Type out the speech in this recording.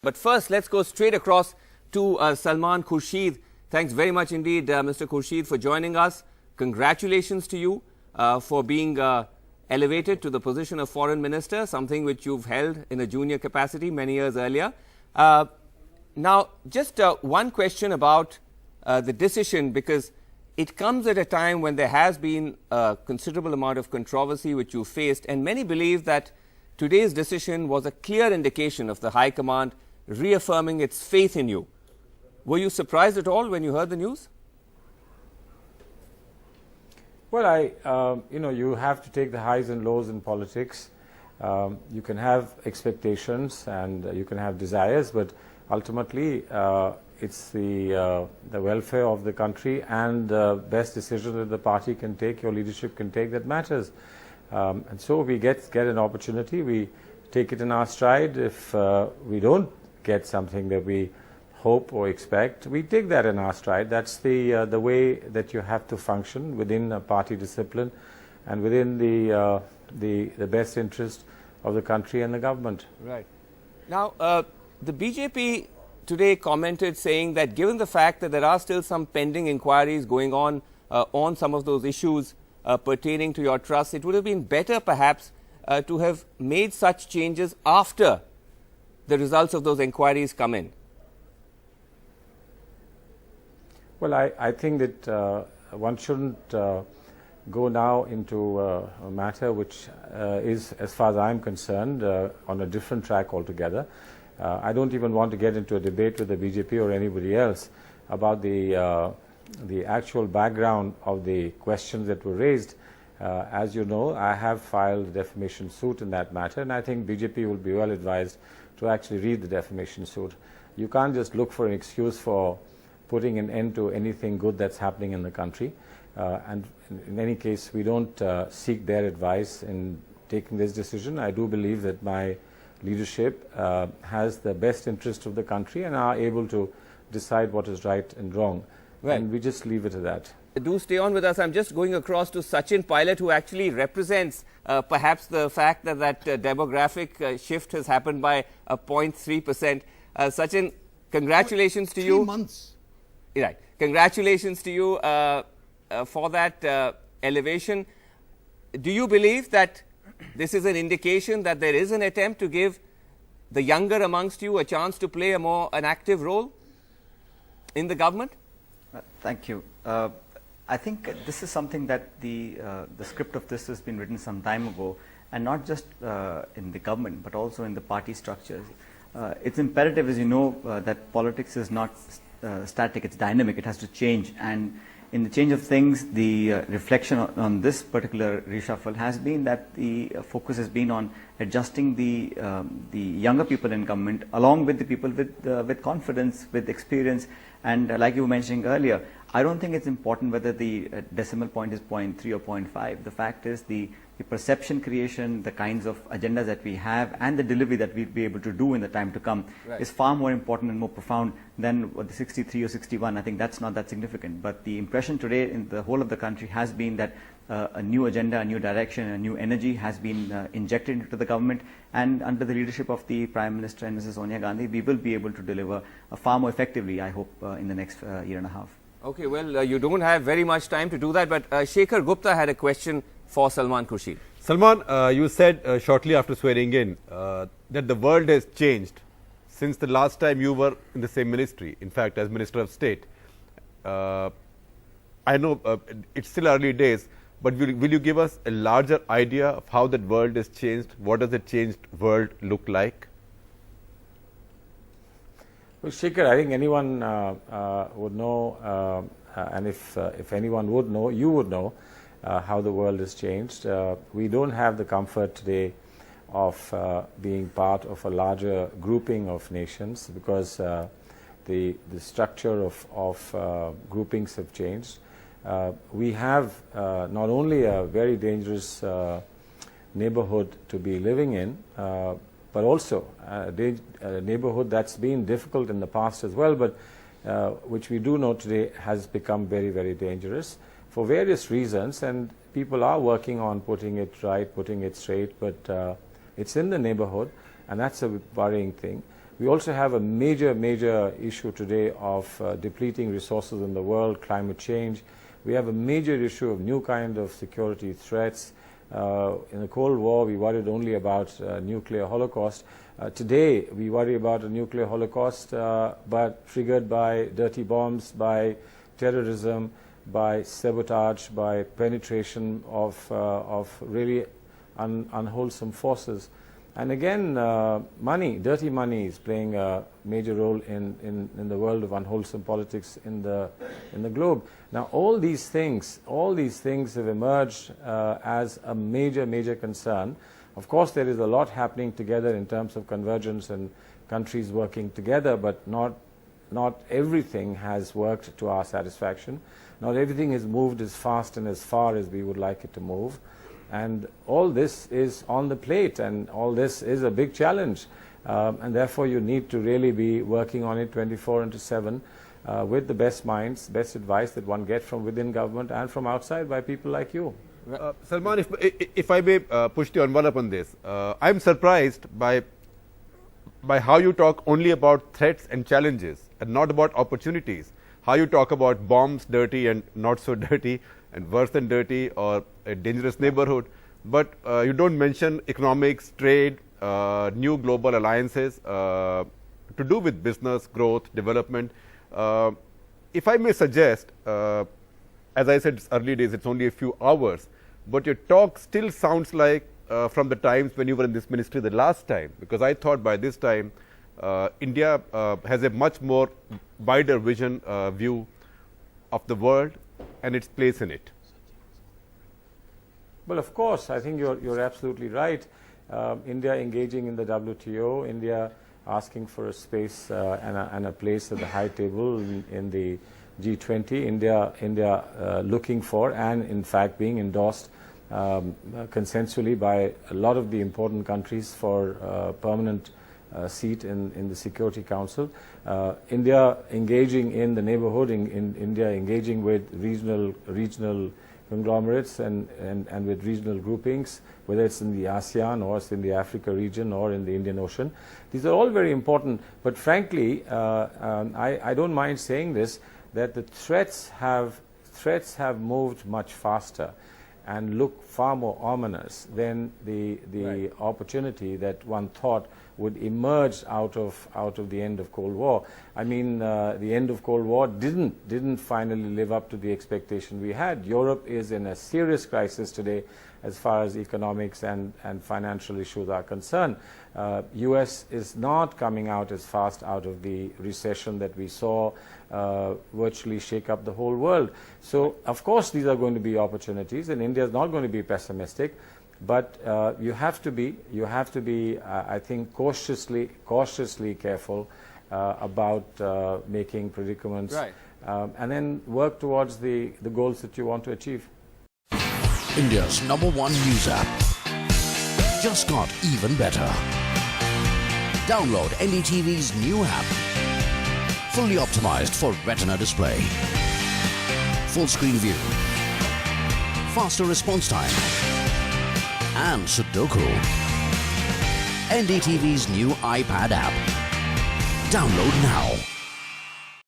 But first, let's go straight across to Salman Khurshid. Thanks very much indeed, Mr. Khurshid, for joining us. Congratulations to you for being elevated to the position of Foreign Minister, something which you've held in a junior capacity many years earlier. Now, just one question about the decision, because it comes at a time when there has been a considerable amount of controversy which you faced, and many believe that today's decision was a clear indication of the High Command reaffirming its faith in you. Were you surprised at all when you heard the news? Well, you have to take the highs and lows in politics. You can have expectations and you can have desires, but ultimately it's the welfare of the country and the best decision that the party can take, your leadership can take, that matters. And so we get an opportunity, we take it in our stride. If we don't get something that we hope or expect, we take that in our stride. That's the way that you have to function within a party discipline and within the best interest of the country and the government. Right. Now, the BJP today commented saying that given the fact that there are still some pending inquiries going on some of those issues pertaining to your trust, it would have been better perhaps to have made such changes after the results of those inquiries come in. Well, I think that one shouldn't go now into a matter which is, as far as I'm concerned, on a different track altogether. I don't even want to get into a debate with the BJP or anybody else about the actual background of the questions that were raised. As you know, I have filed a defamation suit in that matter, and I think BJP will be well advised to actually read the defamation suit. You can't just look for an excuse for putting an end to anything good that's happening in the country. And in any case, we don't seek their advice in taking this decision. I do believe that my leadership has the best interest of the country and are able to decide what is right and wrong. Right. And we just leave it at that. Do stay on with us. I'm just going across to Sachin Pilot, who actually represents perhaps the fact that demographic shift has happened by 0.3%. Sachin, congratulations to you. 3 months. Right. Congratulations to you for that elevation. Do you believe that this is an indication that there is an attempt to give the younger amongst you a chance to play an active role in the government? Thank you. I think this is something that the script of this has been written some time ago, and not just in the government, but also in the party structures. It's imperative, as you know, that politics is not static, it's dynamic, it has to change. And in the change of things, the reflection on this particular reshuffle has been that the focus has been on adjusting the younger people in government along with the people with confidence, with experience. And like you were mentioning earlier, I don't think it's important whether the decimal point is 0.3 or 0.5. The fact is the perception creation, the kinds of agendas that we have, and the delivery that we'll be able to do in the time to come is far more important and more profound than the 63 or 61. I think that's not that significant. But the impression today in the whole of the country has been that a new agenda, a new direction, a new energy has been injected into the government, and under the leadership of the Prime Minister and Mrs. Sonia Gandhi, we will be able to deliver far more effectively, I hope, in the next year and a half. Okay, well, you don't have very much time to do that, but Shekhar Gupta had a question for Salman Khurshid. Salman, you said shortly after swearing in that the world has changed since the last time you were in the same ministry, in fact, as Minister of State. I know it's still early days, but will you give us a larger idea of how that world has changed? What does a changed world look like? Well, Shekhar, I think anyone would know, and if anyone would know, you would know how the world has changed. We don't have the comfort today of being part of a larger grouping of nations because the structure of groupings have changed. We have not only a very dangerous neighborhood to be living in, but also a neighborhood that's been difficult in the past as well, but which we do know today has become very, very dangerous for various reasons, and people are working on putting it right, putting it straight, but it's in the neighborhood, and that's a worrying thing. We also have a major issue today of depleting resources in the world, climate change. We have a major issue of new kind of security threats. In the Cold War, we worried only about nuclear holocaust. Today, we worry about a nuclear holocaust, but triggered by dirty bombs, by terrorism, by sabotage, by penetration of really unwholesome forces. And again, money, dirty money is playing a major role in the world of unwholesome politics in the globe. Now, all these things have emerged as a major concern. Of course, there is a lot happening together in terms of convergence and countries working together, but not everything has worked to our satisfaction. Not everything has moved as fast and as far as we would like it to move. And all this is on the plate, and all this is a big challenge. And therefore, you need to really be working on it 24/7 with the best minds, best advice that one gets from within government and from outside by people like you. Salman, if I may push the envelope on this, I'm surprised by how you talk only about threats and challenges and not about opportunities. How you talk about bombs, dirty and not so dirty, and worse than dirty, or a dangerous neighborhood, but you don't mention economics, trade, new global alliances to do with business, growth, development. If I may suggest, as I said, it's early days, it's only a few hours, but your talk still sounds like from the times when you were in this ministry the last time, because I thought by this time India has a much more wider vision, view of the world and its place in it. Well, of course, I think you're absolutely right. India engaging in the WTO, India asking for a space and a place at the high table in the G20, India looking for and in fact being endorsed consensually by a lot of the important countries for permanent seat in the Security Council. India engaging in the neighborhood, India engaging with regional conglomerates and with regional groupings, whether it's in the ASEAN or it's in the Africa region or in the Indian Ocean. These are all very important, but frankly, I don't mind saying this, that the threats have moved much faster and look far more ominous than the opportunity that one thought would emerge out of the end of Cold War. I mean, the end of Cold War didn't finally live up to the expectation we had. Europe is in a serious crisis today as far as economics and financial issues are concerned. US is not coming out as fast out of the recession that we saw virtually shake up the whole world. So, of course, these are going to be opportunities, and India is not going to be pessimistic. But you have to be, I think, cautiously careful about making predicaments, right. And then work towards the goals that you want to achieve. India's #1 news app just got even better. Download NDTV's new app, fully optimized for Retina display, full screen view, faster response time, and Sudoku. NDTV's new iPad app. Download now.